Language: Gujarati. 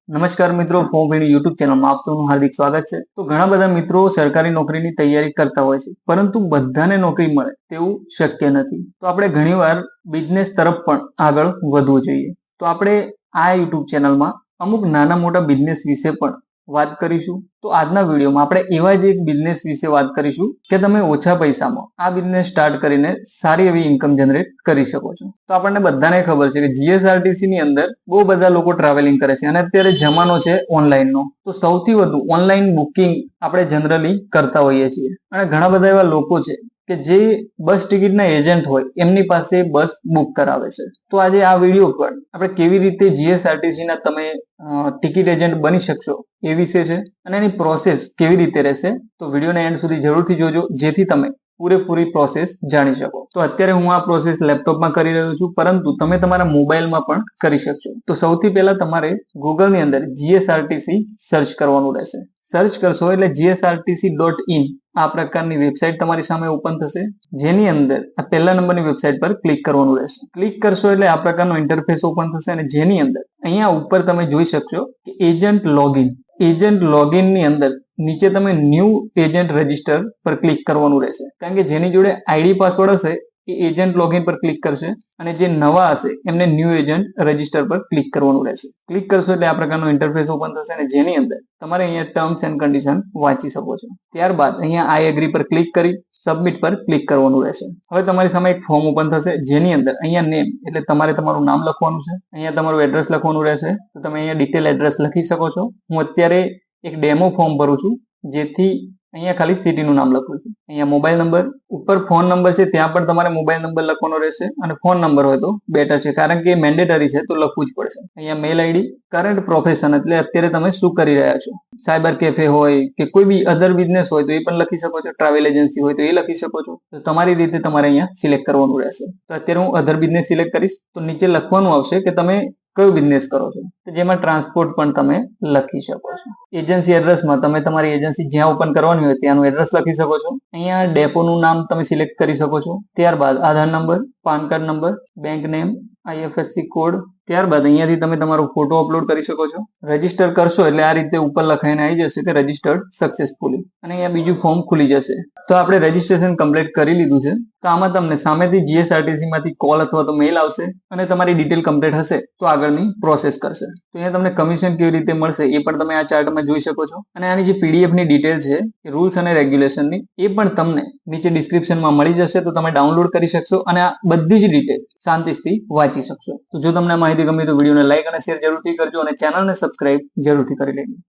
નમસ્કાર મિત્રો, ફોર્મ ફીડ યુટ્યુબ ચેનલમાં આપ સૌનું હાર્દિક સ્વાગત છે। તો ઘણા બધા મિત્રો સરકારી નોકરીની તૈયારી કરતા હોય છે, પરંતુ બધાને નોકરી મળે તેવું શક્ય નથી। તો આપણે ઘણીવાર બિઝનેસ તરફ પણ આગળ વધવું જોઈએ। તો આપણે આ યુટ્યુબ ચેનલમાં અમુક નાના મોટા બિઝનેસ વિશે પણ વાત કરીશું। તો આજના વિડીયોમાં આપણે એવા જ એક બિઝનેસ વિશે વાત કરીશું કે તમે ઓછા પૈસામાં આ બિઝનેસ સ્ટાર્ટ કરીને સારી એવી ઇન્કમ જનરેટ કરી શકો છો। તો આપણને બધાને ખબર છે કે જીએસઆરટીસી ની અંદર બહુ બધા લોકો ટ્રાવેલિંગ કરે છે અને અત્યારે જમાનો છે ઓનલાઈનનો। તો સૌથી વધુ ઓનલાઈન બુકિંગ આપણે જનરલી કરતા હોઈએ છીએ અને ઘણા બધા એવા લોકો છે કે જે બસ ટિકિટના એજન્ટ હોય એમની પાસે બસ બુક કરાવે છે। તો આજે આ વિડીયો પર આપણે કેવી રીતે જીએસઆરટીસી ના તમે ટિકિટ એજન્ટ બની શકશો એ વિશે છે અને એની પ્રોસેસ કેવી રીતે રહેશે। તો વિડીયોને એન્ડ સુધી જરૂરથી જોજો, જેથી તમે પૂરેપૂરી પ્રોસેસ જાણી શકો। તો અત્યારે હું આ પ્રોસેસ લેપટોપમાં કરી રહ્યો છું, પરંતુ તમે તમારા મોબાઈલમાં પણ કરી શકશો। તો સૌથી પહેલા તમારે ગૂગલની અંદર જીએસઆરટીસી સર્ચ કરવાનું રહેશે। સર્ચ કરશો એટલે gsrtc.in આ પ્રકારની વેબસાઇટ તમારી સામે ઓપન થશે, જેની અંદર આ પહેલા નંબરની વેબસાઇટ પર ક્લિક કરવાનું રહેશે। ક્લિક કરશો એટલે આ પ્રકારનો ઇન્ટરફેસ ઓપન થશે અને જેની અંદર અહીંયા ઉપર તમે જોઈ શકશો કે એજન્ટ લોગિન ની અંદર નીચે તમે ન્યૂ એજન્ટ રજિસ્ટર પર ક્લિક કરવાનું રહેશે, કારણ કે જેની જોડે આઈડી પાસવર્ડ હશે એ એજન્ટ લોગિન પર ક્લિક કરશે અને જે નવા હશે એમને ન્યૂ એજન્ટ રજિસ્ટર પર ક્લિક કરવાનું રહેશે। ક્લિક કરશો એટલે આ પ્રકારનો ઇન્ટરફેસ ઓપન થશે અને જેની અંદર તમારે અહીંયા ટર્મ્સ એન્ડ કન્ડિશન વાંચી શકો છો। ત્યારબાદ અહીંયા આઈ એગ્રી પર ક્લિક કરી સબમિટ પર ક્લિક કરવાનું રહેશે। હવે તમારી સામે એક ફોર્મ ઓપન થશે, જેની અંદર અહીંયા નેમ એટલે તમારે તમારું નામ લખવાનું છે, અહીંયા તમારું એડ્રેસ લખવાનું રહેશે। તો તમે અહીંયા ડિટેલ એડ્રેસ લખી શકો છો। હું અત્યારે એક ડેમો ફોર્મ ભરું છું, જેથી અહીંયા ખાલી સિટીનું નામ લખું છું। અહીંયા મોબાઈલ નંબર, ઉપર ફોન નંબર છે ત્યાં પણ તમારે મોબાઈલ નંબર લખવાનો રહેશે અને ફોન નંબર હોય તો બેટર છે, કારણ કે મેન્ડેટરી છે તો લખવું જ પડશે। અહીંયા મેલ આઈડી, કરંટ પ્રોફેશન એટલે અત્યારે તમે શું કરી રહ્યા છો, સાયબર કેફે હોય કે કોઈ બી અધર બિઝનેસ હોય તો એ પણ લખી શકો છો, ટ્રાવેલ એજન્સી હોય તો એ લખી શકો છો। તો તમારી રીતે તમારે અહીંયા સિલેક્ટ કરવાનું રહેશે। તો અત્યારે હું અધર બિઝનેસ સિલેક્ટ કરીશ, તો નીચે લખવાનું આવશે કે તમે કયો બિઝનેસ કરો છો, જેમાં ટ્રાન્સપોર્ટ પણ તમે લખી શકો છો। એજન્સી એડ્રેસમાં તમે તમારી એજન્સી જ્યાં ઓપન કરવાની હોય ત્યાંનું એડ્રેસ લખી શકો છો। અહીંયા ડેપોનું નામ તમે સિલેક્ટ કરી શકો છો। ત્યારબાદ Aadhaar number, PAN card number, bank name, IFSC code, ત્યારબાદ અહીંયાથી તમે તમારો ફોટો અપલોડ કરી શકો છો। રજીસ્ટર કરશો એટલે આ રીતે ઉપર લખાઈને આવી જશે કે રજીસ્ટર્ડ સક્સેસફુલી અને અહીંયા બીજું ફોર્મ ખુલી જશે। તો આપણે રજીસ્ટ્રેશન કમ્પ્લીટ કરી લીધું છે। તો આમાં તમને સામેથી જીએસઆરટીસી માંથી કોલ અથવા તો મેલ આવશે અને તમારી ડિટેલ કમ્પ્લીટ હશે તો આગળની પ્રોસેસ કરશે। તો અહીંયા તમને કમિશન કેવી રીતે મળશે એ પણ તમે આ ચાર્ટમાં જોઈ શકો છો અને આની જે પીડીએફ ની ડિટેલ છે રૂલ્સ અને રેગ્યુલેશનની એ પણ તમને નીચે ડિસ્ક્રિપ્શનમાં મળી જશે, તો તમે ડાઉનલોડ કરી શકશો અને આ બધી જ ડિટેલ શાંતિથી વાંચી શકશો। તો જો તમને માહિતી ગમી તો વિડીયોને લાઈક અને શેર જરૂરથી કરજો અને ચેનલને સબસ્ક્રાઇબ જરૂરથી કરી લેજો।